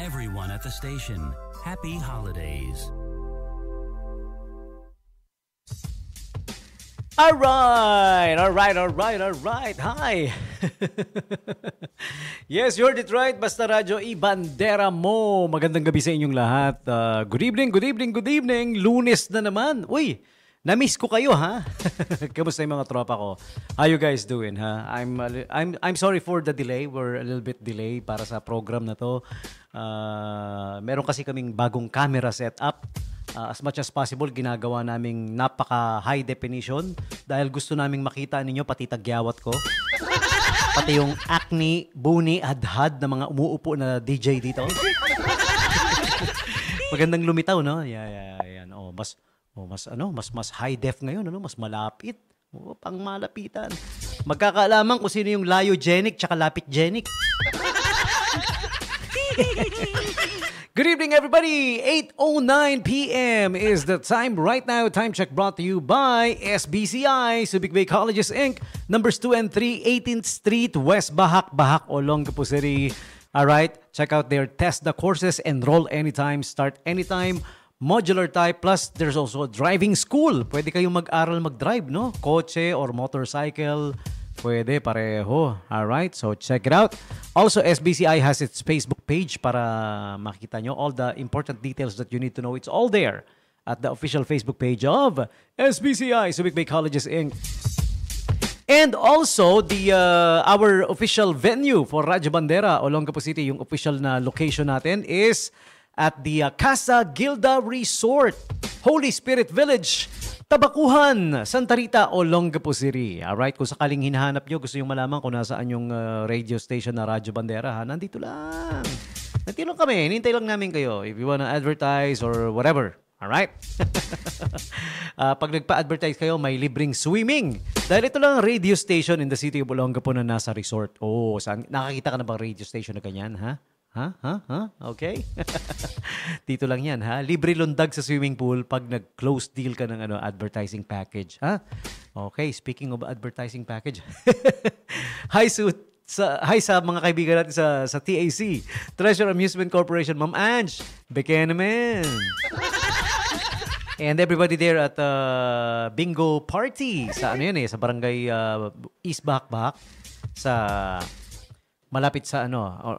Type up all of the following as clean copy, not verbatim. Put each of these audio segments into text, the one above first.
everyone at the station, happy holidays. All right. Hi. Yes, you're it right. Basta Radyo Ibandera mo. Magandang gabi sa inyong lahat. Good evening. Lunes na naman. Uy, na-miss ko kayo, ha? Kamusta yung mga tropa ko? How you guys doing, ha? I'm sorry for the delay. We're a little bit delay para sa program na to. Meron kasi kaming bagong camera setup. As much as possible, ginagawa naming napaka-high definition dahil gusto naming makita ninyo pati tagyawat ko. Pati yung acne, buni, hadhad na mga umuupo na DJ dito. Magandang lumitaw, no? Yan. Mas high def ngayon, ano? Mas malapit. Pang malapitan. Magkakaalaman kung sino yung Lyogenic tsaka Lapitgenic. Good evening, everybody. 8:09 p.m. is the time right now. Time check brought to you by SBCI, Subic Bay Colleges, Inc. Numbers 2 and 3, 18th Street, West Bahak, Olongapo City. All right, check out their test the courses, enroll anytime, start anytime, modular type, plus there's also a driving school. Pwede kayong mag-aral mag-drive, no? Kotse or motorcycle. Pwede, pareho. Alright, so check it out. Also, SBCI has its Facebook page para makita nyo all the important details that you need to know. It's all there at the official Facebook page of SBCI, Subic Bay Colleges, Inc. And also, our official venue for Radyo Bandera, Olongapo City, yung official na location natin is at the Casa Gilda Resort, Holy Spirit Village, Tabakuhan, Santa Rita, Olongapo City. Alright, kung sakaling hinahanap nyo, gusto nyo malaman kung nasaan yung radio station na Radyo Bandera, ha? Nandito lang. Nandito lang kami. Hinintay lang namin kayo if you wanna advertise or whatever. Alright? Pag nagpa-advertise kayo, may libreng swimming. Dahil ito lang radio station in the city of Olongapo na nasa resort. Oh, nakakita ka na bang radio station na ganyan, ha? Ha? Okay. Dito lang yan, ha? Libre lundag sa swimming pool pag nag-close deal ka ng advertising package, ha? Okay, speaking of advertising package. Hi sa mga kaibigan natin sa TAC, Treasure Amusement Corporation, Ma'am Ange, Bekenemen. And everybody there at bingo party sa sa barangay East Bahak sa malapit sa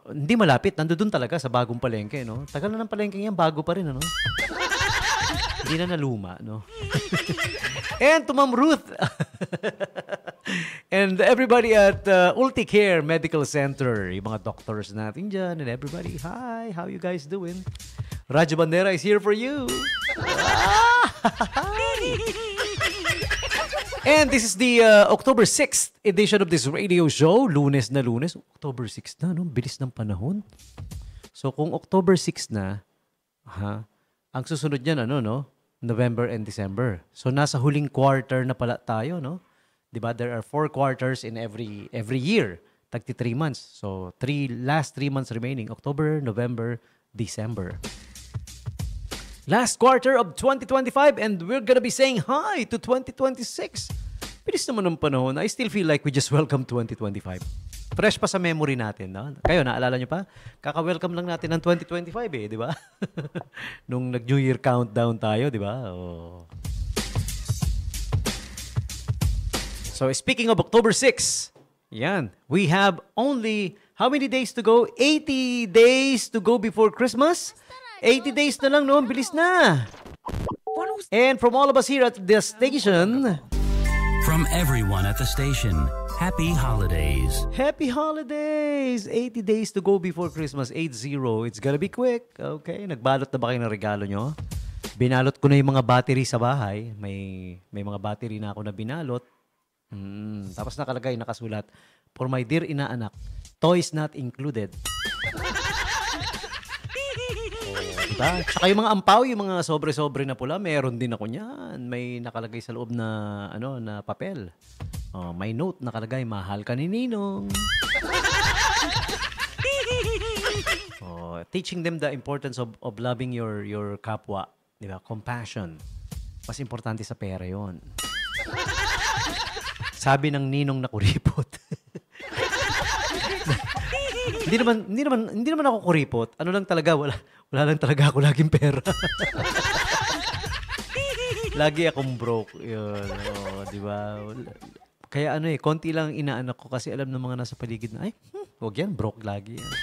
hindi malapit, nandoon talaga sa bagong palengke, no? Tagal na ng palengke yan, bago pa rin, ano? Hindi na naluma, no? And to Ma'am Ruth. And everybody at Ulticare Medical Center, yung mga doctors natin dyan, and everybody, hi, how you guys doing? Radyo Bandera is here for you. And this is the October 6th edition of this radio show. Lunes na Lunes. October 6 na, no? Bilis ng panahon. So, kung October 6 na, ang susunod niyan, November and December. So, nasa huling quarter na pala tayo, no? Diba? There are 4 quarters in every year. Tagti 3 months. So, last 3 months remaining. October, November, December. Last quarter of 2025 and we're gonna be saying hi to 2026. Bilis naman ng panahon. I still feel like we just welcome 2025. Fresh pa sa memory natin, no? Kayo, naalala nyo pa? Kaka-welcome lang natin ng 2025 di ba? Nung nag-New Year countdown tayo, di ba? Oh. So, speaking of October 6, yan, we have only, how many days to go? 80 days to go before Christmas? 80 days na lang, no? Bilis na. And from all of us here at the station, from everyone at the station, happy holidays. Happy holidays! 80 days to go before Christmas. 80. It's gonna be quick. Okay? Nagbalot na ba kayo ng regalo nyo? Binalot ko na yung mga battery sa bahay. May mga battery na ako na binalot. Tapos nakasulat, for my dear inaanak, toys not included. Diba? Saka yung mga ampaw, yung mga sobre-sobre na pula, meron din ako niyan. May nakalagay sa loob na na papel. May note nakalagay, mahal ka ni Ninong. Teaching them the importance of loving your kapwa, diba? Compassion. Mas importante sa pera 'yon. Sabi ng ninong na kuripot. Hindi naman ako kuripot. Ano lang talaga, wala lang talaga ako laging pera. Lagi akong broke. Yun, di ba? Kaya konti lang inaanak ko kasi alam ng mga nasa paligid na, wag yan, broke lagi yan.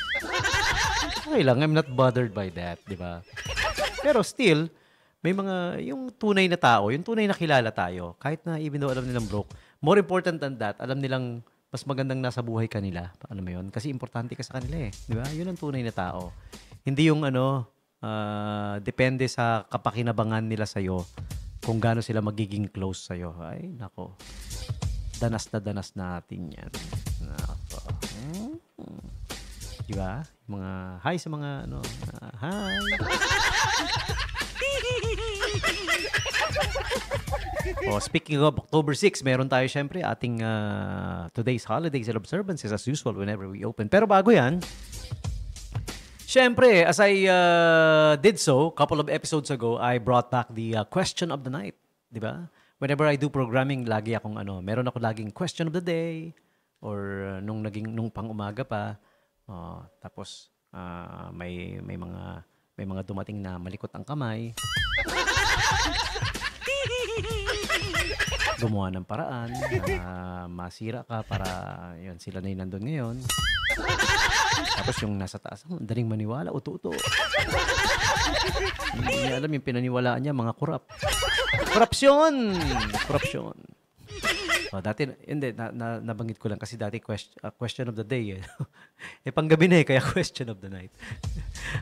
Okay lang, I'm not bothered by that, di ba? Pero still, may mga, yung tunay na tao, yung tunay na kilala tayo, kahit na even though alam nilang broke, more important than that, alam nilang mas magandang nasa buhay kanila. Ano mo yun? Kasi importante ka sa kanila eh. Di ba? Yun ang tunay na tao. Hindi yung depende sa kapakinabangan nila sa'yo kung gaano sila magiging close sa'yo. Ay, nako. Danas na danas natin yan. Nako. Di ba? Mga hi sa mga hi. Speaking of October 6, meron tayo syempre ating today's holidays and observances as usual whenever we open. Pero bago yan, syempre, as I did so, couple of episodes ago, I brought back the question of the night. Di ba? Whenever I do programming, lagi akong meron ako laging question of the day or nung pang-umaga pa. Tapos may mga dumating na malikot ang kamay. Gumawa ng paraan na masira ka para yun, sila na yung nandun ngayon. Tapos yung nasa taas, daling maniwala, uto-uto. Hindi niya alam yung pinaniwalaan niya, mga kurap. Korupsyon! Dati, hindi, nabanggit ko lang kasi dati question of the day. Panggabi na kaya question of the night.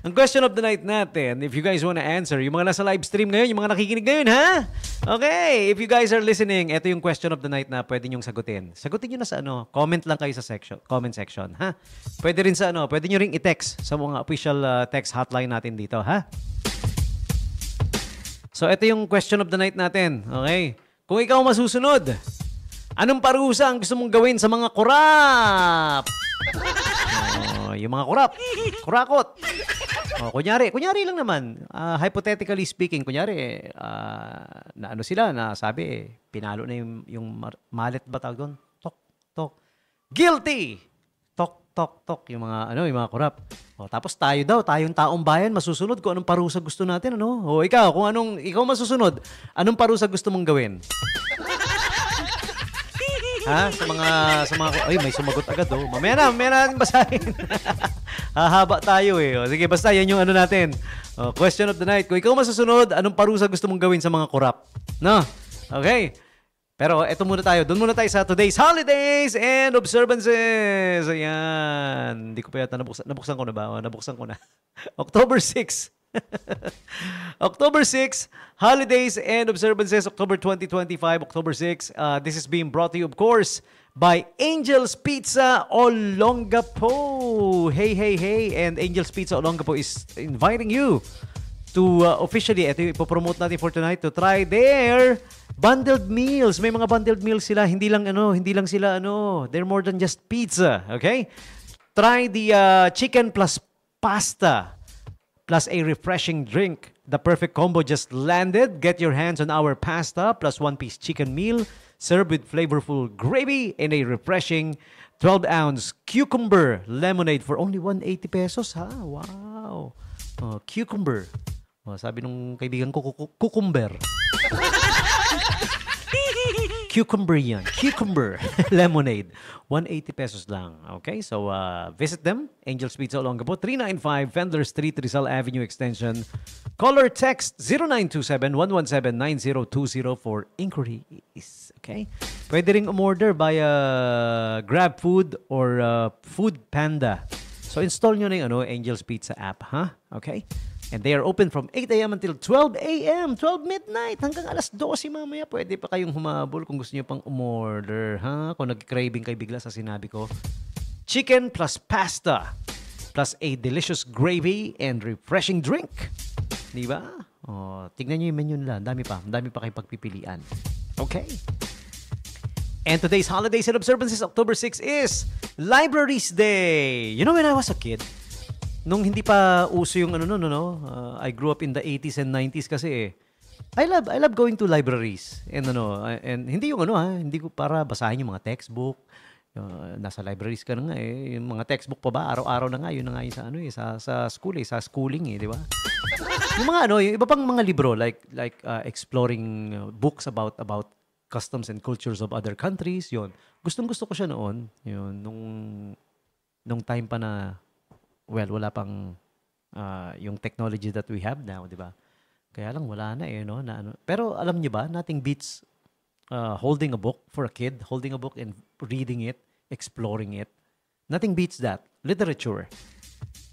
Ang question of the night natin, if you guys wanna answer, yung mga nasa live stream ngayon, yung mga nakikinig ngayon, ha? Okay, if you guys are listening, ito yung question of the night na pwede nyong sagutin. Sagutin nyo na sa comment lang kayo sa comment section, ha? Pwede rin sa pwede nyo ring i-text sa mga official text hotline natin dito, ha? So, ito yung question of the night natin, okay? Kung ikaw masusunod, anong parusa ang gusto mong gawin sa mga kurap? Yung mga kurakot. Kunyari lang naman. Hypothetically speaking, kunyari, na sila, na sabi, pinalo na yung mallet ba tawag doon? Tok. Guilty! Tok. Yung mga kurap. Tapos tayong taong bayan, masusunod kung anong parusa gusto natin, ikaw, kung ikaw masusunod, anong parusa gusto mong gawin? Ha? Sa mga ay, may sumagot agad Mamaya na basahin. Hahaba tayo sige, basta yan yung natin. Question of the night. Kung ikaw masusunod, anong parusa gusto mong gawin sa mga kurap? No? Okay. Pero eto muna tayo. Doon muna tayo sa today's holidays and observances. Ayan. Hindi ko pa yata nabuksan ko na ba? Nabuksan ko na. October 6. October 6, holidays and observances, October 2025, October 6. This is being brought to you, of course, by Angel's Pizza Olongapo. Hey. And Angel's Pizza Olongapo is inviting you to officially, ito yung ipopromote natin for tonight, to try their bundled meals. May mga bundled meals sila. Hindi lang sila they're more than just pizza. Okay? Try the chicken plus pasta plus a refreshing drink. The perfect combo just landed. Get your hands on our pasta plus one-piece chicken meal served with flavorful gravy and a refreshing 12-ounce cucumber lemonade for only 180 pesos, ha? Wow. Cucumber. Sabi nung kaibigan ko, cucumber. Cucumber yan. Cucumber lemonade. 180 pesos lang. Okay? So, visit them. Angel's Pizza Olongapo, 395 Fendler Street, Rizal Avenue Extension. Call or text 0927-117-9020 for inquiries. Okay? Pwede ring umorder via GrabFood or Food Panda. So, install nyo na yung Angel's Pizza app. Ha? Okay? And they are open from 8 a.m. until 12 a.m. 12 midnight hanggang alas 12 mamaya. Pwede pa kayong humabol kung gusto nyo pang umorder. Ha? Kung nag-craving kayo bigla sa sinabi ko. Chicken plus pasta plus a delicious gravy and refreshing drink. Di ba? Tignan nyo yung menu nila. Ang dami pa kayong pagpipilian. Okay? And today's holidays and observances, October 6 is Libraries Day. You know, when I was a kid, nung hindi pa uso yung I grew up in the 80s and 90s kasi I love going to libraries and and hindi yung hindi ko para basahin yung mga textbook, Nasa libraries ka na nga eh. Yung mga textbook pa ba? Araw-araw na nga. Yun na nga yung sa, ano, eh, sa school eh. Sa schooling eh, di ba? Yung mga ano, yung iba pang mga libro like exploring books about customs and cultures of other countries, yun. Gustong-gusto ko siya noon. Yun, nung time pa na, well, wala pang yung technology that we have now, di ba? Kaya lang wala na eh, no? Na, ano. Pero alam niyo ba, nothing beats holding a book for a kid, holding a book and reading it, exploring it. Nothing beats that. Literature.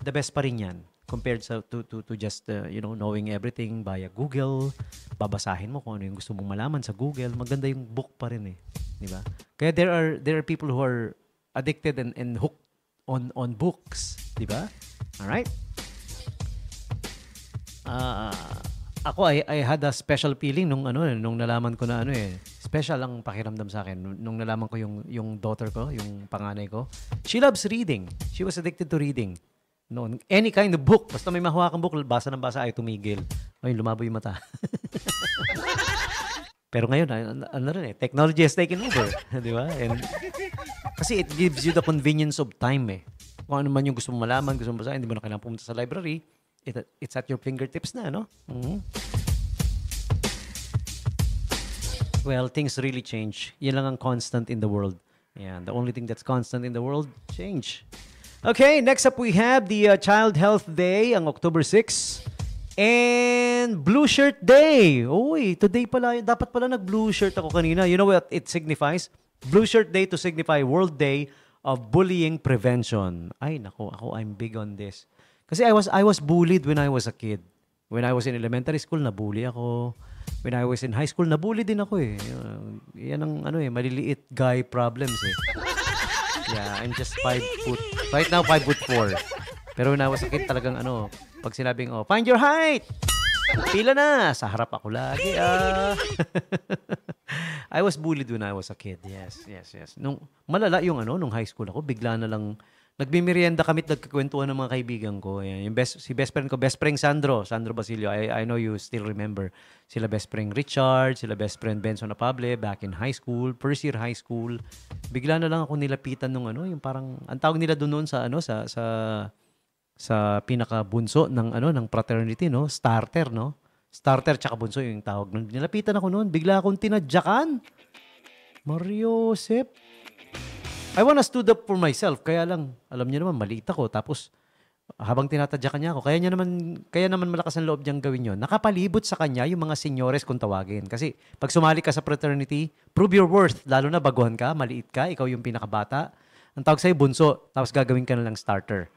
The best pa rin yan compared to just knowing everything via Google. Babasahin mo kung ano yung gusto mong malaman sa Google. Maganda yung book pa rin eh, di ba? Kaya there are people who are addicted and hooked on books, di ba? All right? Ako I had a special feeling nung nalaman ko na special ang pakiramdam sa akin nung nalaman ko yung daughter ko, yung panganay ko. She loves reading. She was addicted to reading. No, any kind of book. Basta may mahawakang book, basa ng basa ay tumigil. Ay, lumabo yung mata. Pero ngayon, technology has taken over. Di ba? And, kasi it gives you the convenience of time eh. Kung ano man yung gusto mong malaman, gusto mong basahin, hindi mo na kailangan pumunta sa library. It's at your fingertips na, no? Mm-hmm. Well, things really change. Yan lang ang constant in the world. Yeah, the only thing that's constant in the world, change. Okay, next up we have the Child Health Day, ang October 6. And Blue Shirt Day. Uy, today pala, dapat pala nag-blue shirt ako kanina. You know what it signifies? Blue Shirt Day to signify World Day of Bullying Prevention. Ay, nako, I'm big on this. Kasi I was bullied when I was a kid. When I was in elementary school, nabully ako. When I was in high school, nabully din ako eh. Yan ang maliliit guy problems eh. Yeah, I'm just 5 foot. Right now, 5'4". Pero when I was a kid, talagang pag sinabing, find your height! Pila na! Sa harap ako lagi. I was bullied when I was a kid. Yes. Nung malala yung nung high school ako, bigla na lang nagmimerienda kami at nagkakwentuhan ng mga kaibigan ko. Yan, si best friend ko, best friend Sandro Basilio. I know you still remember. Sila best friend Richard, sila best friend Benson Apable back in high school, first year high school. Bigla na lang ako nilapitan nung yung parang ang tawag nila doon sa pinakabunso ng fraternity, no? Starter, no? Starter tsaka bunso yung tawag nun. Nilapitan ako noon, bigla akong tinadyakan. Mario Josep. I wanna stood up for myself. Kaya lang, alam niyo naman, maliit ako. Tapos, habang tinatadyakan niya ako, kaya naman malakas ang loob niyang gawin yun. Nakapalibot sa kanya yung mga senyores kung tawagin. Kasi, pag sumali ka sa fraternity, prove your worth. Lalo na baguhan ka, maliit ka, ikaw yung pinakabata. Ang tawag sa'yo, bunso. Tapos gagawin ka na lang starter.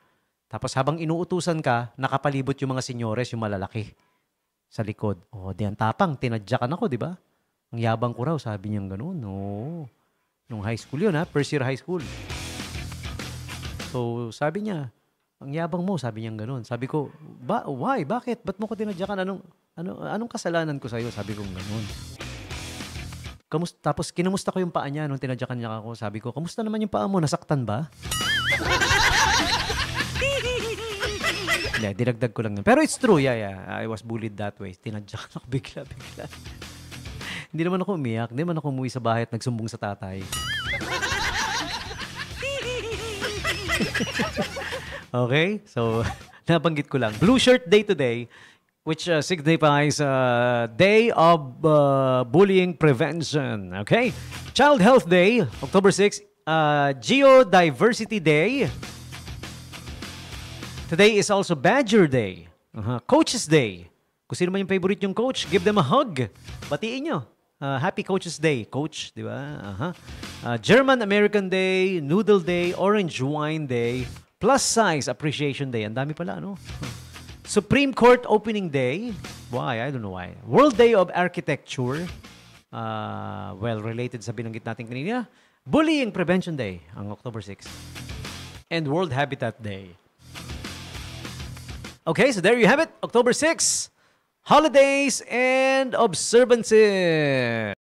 Tapos habang inuutusan ka, nakapalibot yung mga senyores, yung malalaki sa likod. Diyan tapang, tinadyakan ako, di ba? Ang yabang ko raw, sabi niya gano'n. Nung high school yun, first year high school. So, sabi niya, ang yabang mo, sabi niya gano'n. Sabi ko, why? Bakit? Ba't mo ko tinadyakan? Anong kasalanan ko sa'yo? Sabi ko gano'n. Tapos, kinamusta ko yung paa niya nung tinadyakan niya ako. Sabi ko, kamusta naman yung paa mo? Nasaktan ba? Yeah, dinagdag ko lang yun. Pero it's true, yeah. I was bullied that way. Tinadyakan ako bigla. Hindi naman ako umiyak. Hindi naman ako umuwi sa bahay at nagsumbong sa tatay. Okay? So, nabanggit ko lang. Blue Shirt Day today, which signifies Day of Bullying Prevention. Okay? Child Health Day, October 6. Geodiversity Day. Today is also Badger Day. Coaches Day. Kung sino man yung favorite yung coach, give them a hug. Batiin nyo. Happy Coaches Day. Coach, di ba? German-American Day, Noodle Day, Orange Wine Day, Plus Size Appreciation Day. Ang dami pala, Supreme Court Opening Day. Why? I don't know why. World Day of Architecture. Related sa binanggit natin kanina. Bullying Prevention Day, ang October 6. And World Habitat Day. Okay, so there you have it. October 6. Holidays and observances.